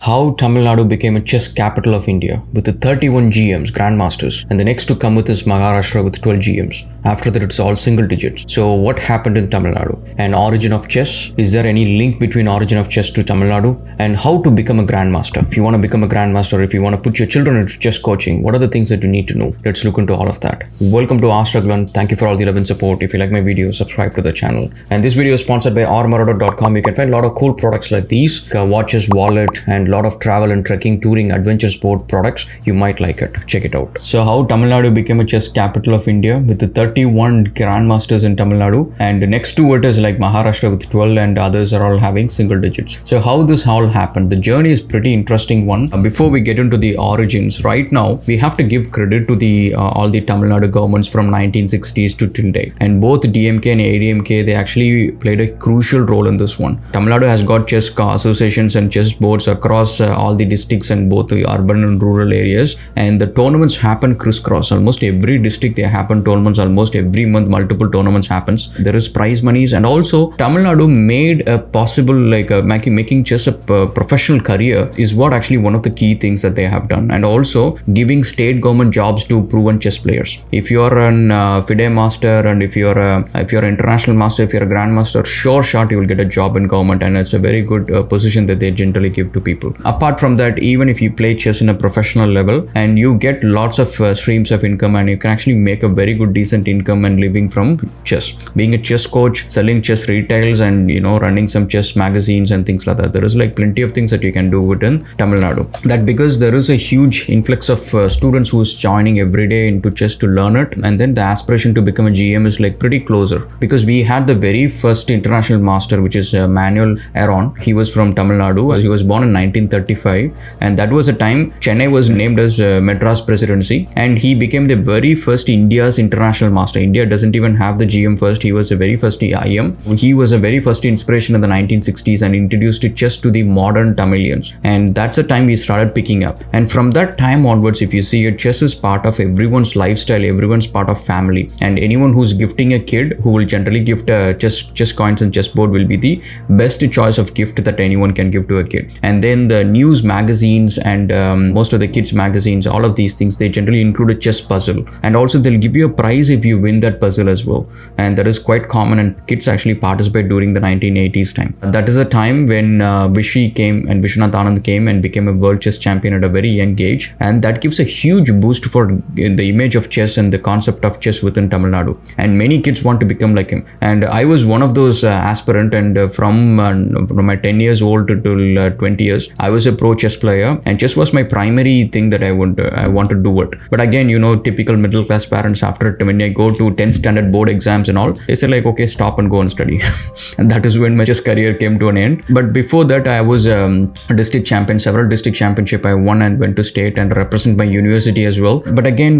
how Tamil Nadu became a chess capital of India with the 31 GMs, grandmasters, and the next to come with is Maharashtra with 12 GMs. After that, it's all single digits. So what happened in Tamil Nadu? And origin of chess? Is there any link between origin of chess to Tamil Nadu? And how to become a grandmaster? If you want to become a grandmaster, if you want to put your children into chess coaching, what are the things that you need to know? Let's look into all of that. Welcome to askraghulan. Thank you for all the love and support. If you like my video, subscribe to the channel. And this video is sponsored by ormorodo.com. You can find a lot of cool products like these, watches, wallet, and a lot of travel and trekking, touring, adventure sport products. You might like it. Check it out. So how Tamil Nadu became a chess capital of India with the 31 grandmasters in Tamil Nadu, and next to it is like Maharashtra with 12, and others are all having single digits. So how this all happened? The journey is pretty interesting one. Before we get into the origins, right now we have to give credit to the all the Tamil Nadu governments from 1960s to till date, and both DMK and ADMK, they actually played a crucial role in this one. Tamil Nadu has got chess associations and chess boards across all the districts and both the urban and rural areas, and the tournaments happen crisscross. Almost every district they happen tournaments. Almost every month multiple tournaments happens. There is prize monies, and also Tamil Nadu made a possible making chess a professional career is what actually one of the key things that they have done, and also giving state government jobs to proven chess players. If you are an FIDE master, and if you're an international master, if you're a grandmaster, sure shot you will get a job in government, and it's a very good position that they generally give to people. Apart from that, even if you play chess in a professional level, and you get lots of streams of income, and you can actually make a very good decent income and living from chess. Being a chess coach, selling chess retails, and running some chess magazines and things like that. There is like plenty of things that you can do within Tamil Nadu. That because there is a huge influx of students who's joining every day into chess to learn it, and then the aspiration to become a GM is like pretty closer, because we had the very first international master, which is Manuel Aaron. He was from Tamil Nadu. He was born in 1935, and that was a time Chennai was named as Madras Presidency, and he became the very first India's international master. India doesn't even have the GM first. He was the very first IM. He was a very first inspiration in the 1960s and introduced chess to the modern Tamilians, and that's the time he started picking up. And from that time onwards, if you see it, chess is part of everyone's lifestyle, everyone's part of family, and anyone who's gifting a kid who will generally gift chess coins and chessboard will be the best choice of gift that anyone can give to a kid. And then the news magazines and most of the kids magazines, all of these things, they generally include a chess puzzle, and also they'll give you a prize if you win that puzzle as well. And that is quite common, and kids actually participate during the 1980s time. That is a time when Vishy came, and Vishwanath Anand came and became a world chess champion at a very young age, and that gives a huge boost for the image of chess and the concept of chess within Tamil Nadu, and many kids want to become like him. And I was one of those aspirant, and from my 10 years old till 20 years, I was a pro chess player, and chess was my primary thing that I want to do it. But again, typical middle class parents, after it, when I go to 10th standard board exams and all, they say like, okay, stop and go and study. And that is when my chess career came to an end. But before that, I was a district champion. Several district championship I won, and went to state and represent my university as well. But again,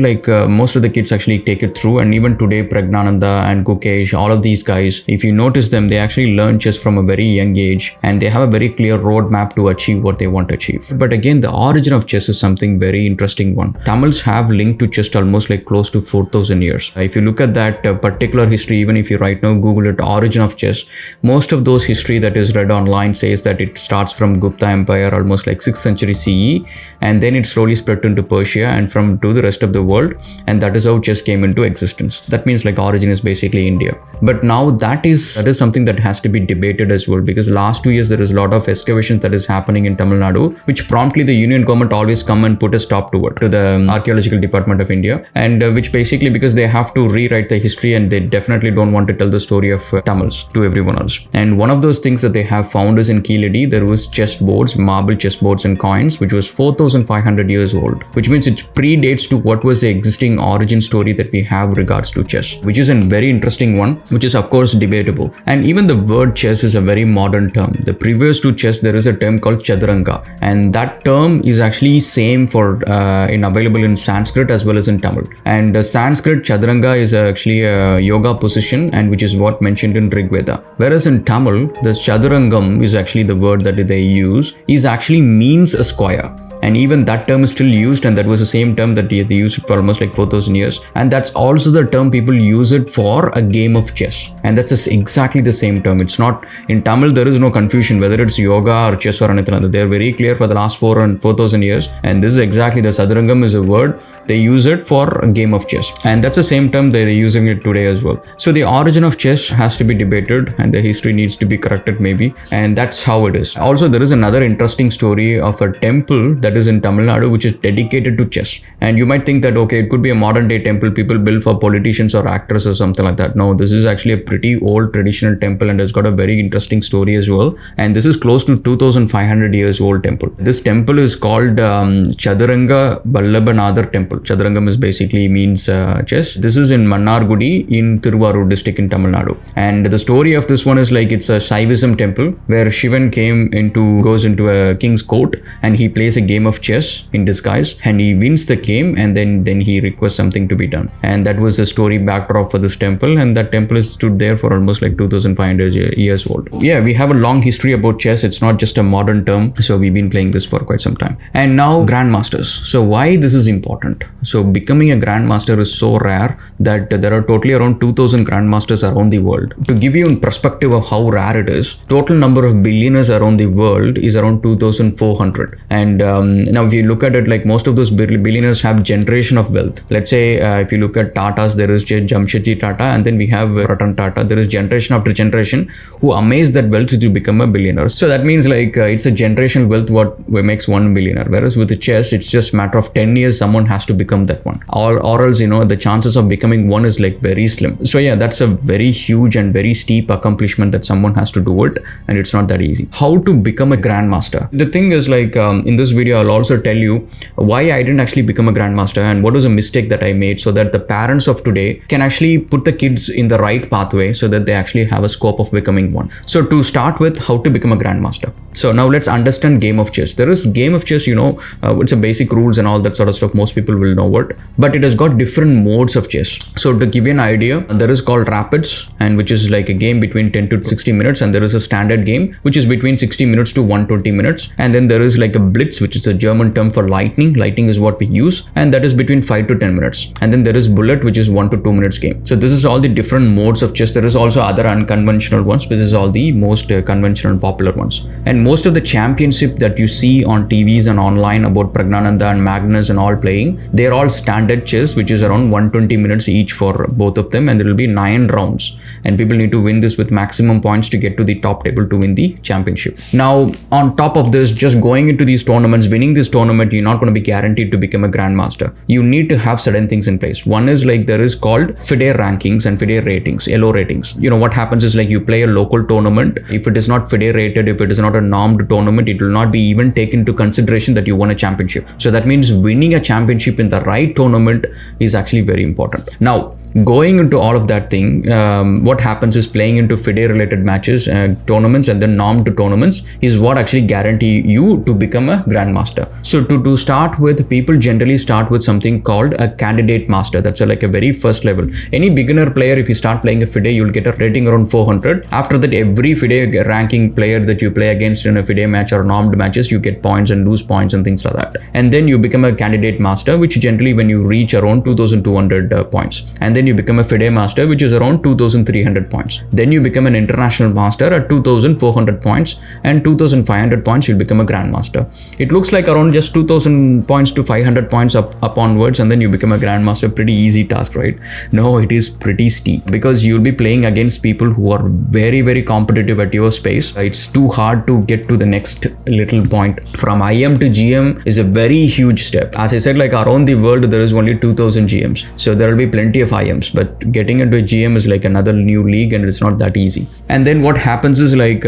most of the kids actually take it through, and even today, Pragnananda and Gukesh, all of these guys, if you notice them, they actually learn chess from a very young age, and they have a very clear roadmap to achieve what they want to achieve. But again, the origin of chess is something very interesting one. Tamils have linked to chess almost like close to 4,000 years. If you look at that particular history, even if you right now Google it, origin of chess, most of those history that is read online says that it starts from Gupta Empire, almost like 6th century CE, and then it slowly spread into Persia and from to the rest of the world, and that is how chess came into existence. That means like origin is basically India. But now that is something that has to be debated as well, because last 2 years there is a lot of excavations that is happening in Tamil Nadu, which promptly the union government always come and put a stop to it, to the archaeological department of India, and which basically because they have to rewrite the history, and they definitely don't want to tell the story of Tamils to everyone else. And one of those things that they have found is in Keeladi, there was chess boards, marble chess boards and coins, which was 4,500 years old, which means it predates to what was the existing origin story that we have regards to chess, which is a very interesting one, which is of course debatable. And even the word chess is a very modern term. The previous to chess, there is a term called Chaturanga, and that term is actually same for available in Sanskrit as well as in Tamil. And Sanskrit Chaturanga is actually a yoga position, and which is what mentioned in Rig Veda. Whereas in Tamil, the Chaturangam is actually the word that they use, is actually means a square. and even that term is still used, and that was the same term that they used for almost like 4,000 years, and that's also the term people use it for a game of chess, and that's exactly the same term. It's not in Tamil, there is no confusion whether it's yoga or chess or anything like that. They're very clear for the last 4,000 years, and this is exactly the Sadarangam is a word. They use it for a game of chess, and that's the same term they're using it today as well. So the origin of chess has to be debated, and the history needs to be corrected maybe, and that's how it is. Also, there is another interesting story of a temple that is in Tamil Nadu which is dedicated to chess, and you might think that okay, it could be a modern day temple people build for politicians or actors or something like that. No, this is actually a pretty old traditional temple, and it's got a very interesting story as well, and this is close to 2,500 years old temple. This temple is called Chaturanga Vallabhanadhar temple. Chaturangam is basically means chess. This is in Mannargudi in Thiruvarur district in Tamil Nadu, and the story of this one is like it's a Shaivism temple where Shivan goes into a king's court, and he plays a game of chess in disguise, and he wins the game, and then he requests something to be done, and that was the story backdrop for this temple, and that temple has stood there for almost like 2,500 years old. Yeah, we have a long history about chess. It's not just a modern term, so we've been playing this for quite some time. And now grandmasters. So why this is important? So becoming a grandmaster is so rare that there are totally around 2,000 grandmasters around the world. To give you a perspective of how rare it is, total number of billionaires around the world is around 2,400. And now if you look at it, like most of those billionaires have generation of wealth. Let's say if you look at Tatas, there is Jamshedji Tata, and then we have Ratan Tata. There is generation after generation who amaze that wealth to become a billionaire. So that means like it's a generational wealth what makes one billionaire. Whereas with the chess, it's just matter of 10 years someone has to become that one. Or else, the chances of becoming one is like very slim. So yeah, that's a very huge and very steep accomplishment that someone has to do it, and it's not that easy. How to become a grandmaster? The thing is like in this video, I'll also tell you why I didn't actually become a grandmaster and what was a mistake that I made, so that the parents of today can actually put the kids in the right pathway so that they actually have a scope of becoming one. So to start with, how to become a grandmaster. So now let's understand game of chess. There is game of chess, it's a basic rules and all that sort of stuff. Most people will know it, but it has got different modes of chess. So to give you an idea, there is called rapids, and which is like a game between 10 to 60 minutes, and there is a standard game which is between 60 minutes to 120 minutes, and then there is like a blitz, which is a German term for lightning. Lightning is what we use, and that is between 5 to 10 minutes, and then there is bullet, which is 1 to 2 minutes game. So this is all the different modes of chess. There is also other unconventional ones, but this is all the most conventional and popular ones. And most of the championship that you see on TVs and online about Pragnananda and Magnus and all playing, they're all standard chess, which is around 120 minutes each for both of them, and there will be 9 rounds, and people need to win this with maximum points to get to the top table to win the championship. Now on top of this, just going into these tournaments, winning this tournament, you're not going to be guaranteed to become a grandmaster. You need to have certain things in place. One is like there is called FIDE rankings and FIDE ratings, LO ratings. What happens is like you play a local tournament. If it is not FIDE rated, if it is not a normed tournament, it will not be even taken into consideration that you won a championship. So that means winning a championship in the right tournament is actually very important. Now going into all of that thing, what happens is playing into FIDE related matches, tournaments, and then normed tournaments is what actually guarantee you to become a grandmaster. So to start with, people generally start with something called a candidate master. That's like a very first level. Any beginner player, if you start playing a FIDE, you'll get a rating around 400. After that, every FIDE ranking player that you play against in a FIDE match or normed matches, you get points and lose points and things like that. And then you become a candidate master, which generally when you reach around 2,200 points. And then you become a FIDE master, which is around 2,300 points. Then you become an international master at 2,400 points, and 2,500 points you'll become a grandmaster. It looks like around just 2,000 points to 500 points up onwards, and then you become a grandmaster. Pretty easy task, right? No, it is pretty steep, because you'll be playing against people who are very, very competitive at your space. It's too hard to get to the next little point. From IM to GM is a very huge step. As I said, like around the world, there is only 2,000 GMs. So there will be plenty of IMs, but getting into a GM is like another new league, and it's not that easy. And then what happens is like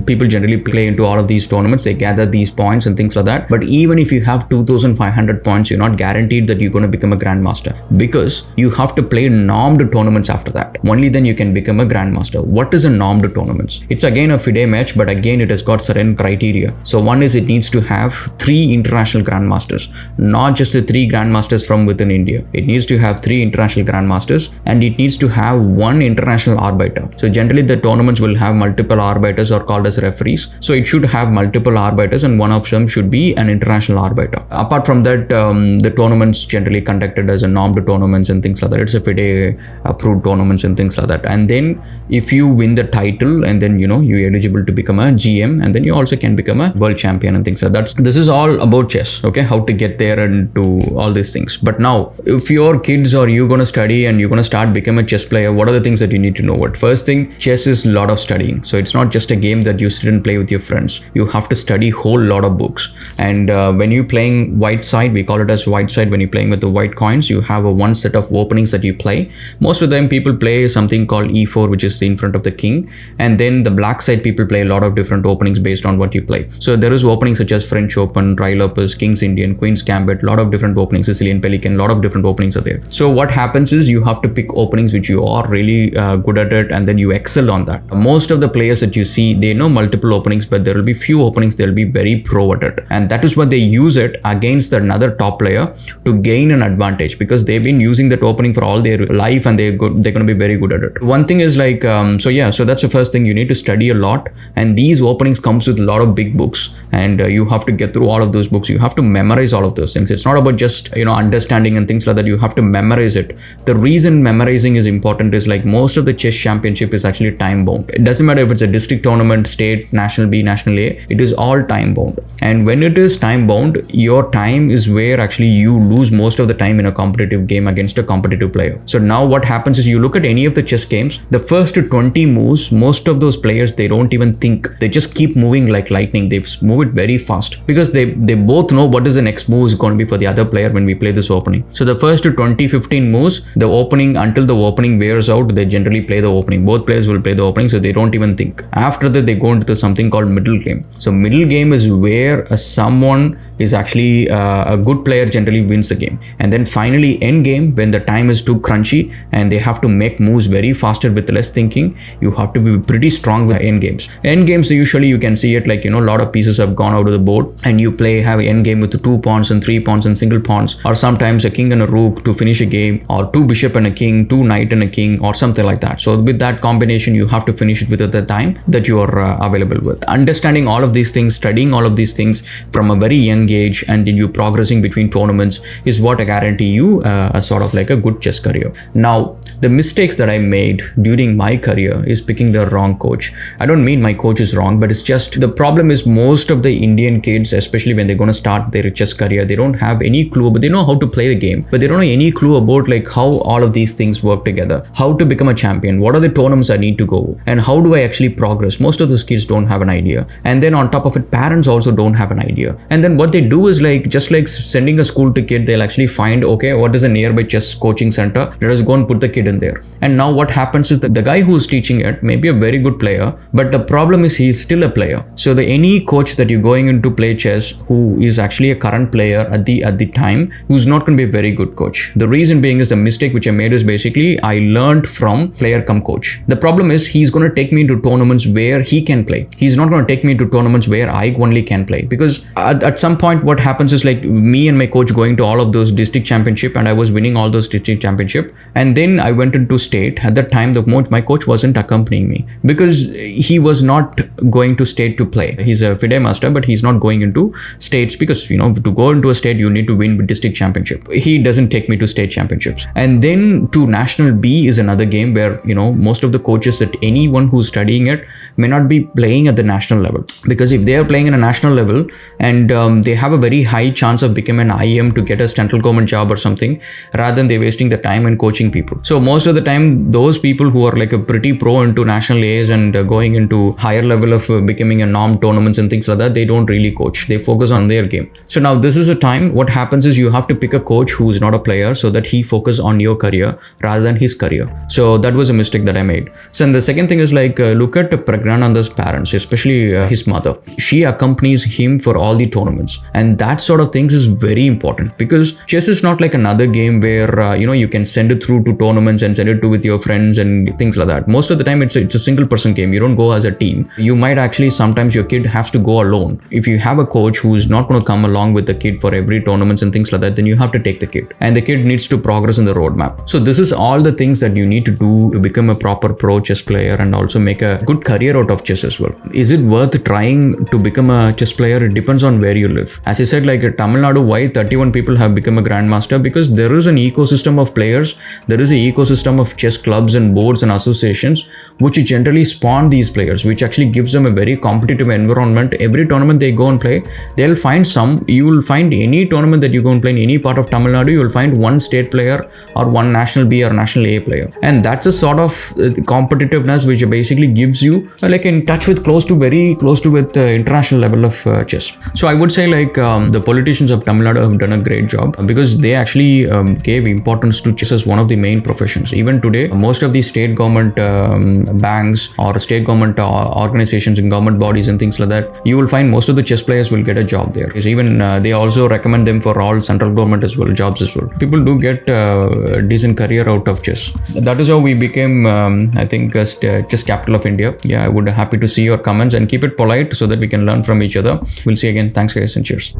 people generally play into all of these tournaments. They gather these points and things like that. But even if you have 2,500 points, you're not guaranteed that you're going to become a grandmaster, because you have to play normed tournaments after that. Only then you can become a grandmaster. What is a normed tournaments? It's again a FIDE match, but again it has got certain criteria. So one is it needs to have 3 international grandmasters, not just the 3 grandmasters from within India. It needs to have 3 international grandmasters grandmasters, and it needs to have one international arbiter. So generally the tournaments will have multiple arbiters or called as referees. So it should have multiple arbiters, and one of them should be an international arbiter. Apart from that, the tournaments generally conducted as a normed tournaments and things like that. It's a FIDE approved tournaments and things like that. And then if you win the title, and then you're eligible to become a GM, and then you also can become a world champion and things like that. This is all about chess, okay? How to get there and do all these things. But now, if your kids or you're going to study and you're going to start become a chess player, what are the things that you need to know? What first thing, chess is a lot of studying. So it's not just a game that you sit and play with your friends. You have to study whole lot of books. And when you're playing white side, we call it as white side. When you're playing with the white coins, you have a one set of openings that you play. Most of the time people play something called e4, which is in front of the king. And then the black side people play a lot of different openings based on what you play. So there is openings such as French Open, Rye Opus, King's Indian, Queen's Gambit, a lot of different openings, Sicilian Pelican, a lot of different openings are there. So what happens is you have to pick openings which you are really good at it, and then you excel on that. Most of the players that you see, they know multiple openings, but there will be few openings they'll be very pro at it. And that is what they use it against another top player to gain an advantage, because they've been using that opening for all their life and they're going to be very good at it. One thing is like, so that's the first thing. You need to study a lot, and these openings comes with a lot of big books, and you have to get through all of those books. You have to memorize all of those things. It's not about just understanding and things like that. You have to memorize it. The reason memorizing is important is like most of the chess championship is actually time bound. It doesn't matter if it's a district tournament, state, national B, national A, it is all time bound. And when it is time bound, your time is where actually you lose most of the time in a competitive game against a competitive player. So now what happens is, you look at any of the chess games, the first 20 moves, most of those players, they don't even think. They just keep moving like lightning. They move it very fast because they both know what is the next move is going to be for the other player when we play this opening. So the first 20-15 moves, the opening, until the opening wears out, they generally play the opening. Both players will play the opening, so they don't even think. After that, they go into something called middle game. So middle game is where someone is actually a good player generally wins the game. And then finally end game, when the time is too crunchy and they have to make moves very faster with less thinking, you have to be pretty strong with end games. End games, usually you can see it like, a lot of pieces have gone out of the board, and you have an end game with 2 pawns and 3 pawns and single pawns, or sometimes a king and a rook to finish a game, or 2 bishop and a king, 2 knight and a king, or something like that. So with that combination, you have to finish it within the time that you are available with. Understanding all of these things, studying all of these things from a very young age, and then you progressing between tournaments is what I guarantee you a sort of like a good chess career. Now, the mistakes that I made during my career is picking the wrong coach. I don't mean my coach is wrong, but it's just the problem is most of the Indian kids, especially when they're going to start their chess career, they don't have any clue, but they know how to play the game, but they don't know any clue about like how all of these things work together, how to become a champion, what are the tournaments I need to go, and how do I actually progress. Most of those kids don't have an idea. And then on top of it, parents also don't have an idea. And then what they do is like, just like sending a school to kid, they'll actually find, okay, what is a nearby chess coaching center? Let us go and put the kid in there. And now what happens is that the guy who's teaching it may be a very good player, but the problem is he's still a player. So any coach that you're going into play chess who is actually a current player at the time, who's not going to be a very good coach. The reason being is the mistake which I made is basically I learned from player come coach. The problem is he's going to take me into tournaments where he can play. He's not going to take me to tournaments where I only can play, because at some point what happens is like me and my coach going to all of those district championship, and I was winning all those district championship, and then I went into state. At that time my coach wasn't accompanying me because he was not going to state to play. He's a FIDE master, but he's not going into states because to go into a state you need to win with district championship. He doesn't take me to state championships. And then to national B is another game where most of the coaches, that anyone who's studying it may not be playing at the national level, because if they are playing in a national level and they have a very high chance of becoming an IM to get a central government job or something, rather than they're wasting the time and coaching people. So most of the time those people who are like a pretty pro into national A's and going into higher level of becoming a norm tournaments and things like that, they don't really coach. They focus on their game. So now this is a time, what happens is you have to pick a coach who is not a player so that he focus on your career rather than his career. So that was a mistake that I made. So and the second thing is like look at Pragnananda's parents, especially his mother. She accompanies him for all the tournaments, and that sort of things is very important, because chess is not like another game where you can send it through to tournaments and send it to with your friends and things like that. Most of the time it's a single person game. You don't go as a team. You might actually sometimes your kid has to to go alone. If you have a coach who is not going to come along with the kid for every tournaments and things like that, then you have to take the kid, and the kid needs to progress in the roadmap. So this is all the things that you need to do to become a proper pro chess player and also make a good career out of chess as well. Is it worth trying to become a chess player? It depends on where you live. As I said, like Tamil Nadu, why 31 people have become a grandmaster? Because there is an ecosystem of players, there is an ecosystem of chess clubs and boards and associations which generally spawn these players, which actually gives them a very competitive environment. Every tournament they go and play, they'll find you will find any tournament that you go and play in any part of Tamil Nadu, you will find one state player or one national B or national A player. And that's a sort of competitiveness which basically gives you like in touch with close to with international level of chess. So I would say like the politicians of Tamil Nadu have done a great job because they actually gave importance to chess as one of the main professions. Even today, most of the state government banks or state government organizations and government bodies and things like that, you will find most of the chess players will get a job there. Because even they also recommend them for all central government as well, jobs as well. People do get a decent career out of chess. That is how we became, I think, chess capital of India. Yeah, I would be happy to see your comments and keep it polite so that we can learn from each other. We'll see you again. Thanks guys and cheers.